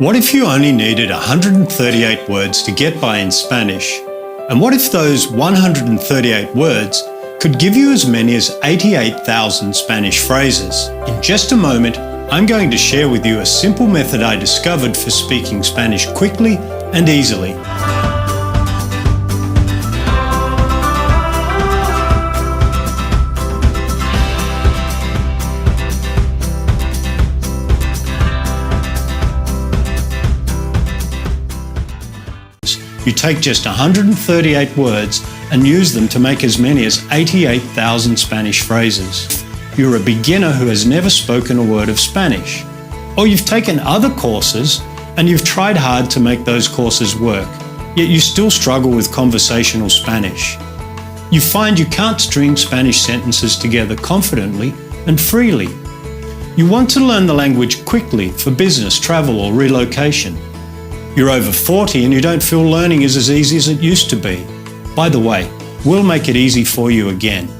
What if you only needed 138 words to get by in Spanish? And what if those 138 words could give you as many as 88,000 Spanish phrases? In just a moment, I'm going to share with you a simple method I discovered for speaking Spanish quickly and easily. You take just 138 words and use them to make as many as 88,000 Spanish phrases. You're a beginner who has never spoken a word of Spanish. Or you've taken other courses and you've tried hard to make those courses work, yet you still struggle with conversational Spanish. You find you can't string Spanish sentences together confidently and freely. You want to learn the language quickly for business, travel, or relocation. You're over 40 and you don't feel learning is as easy as it used to be. By the way, we'll make it easy for you again.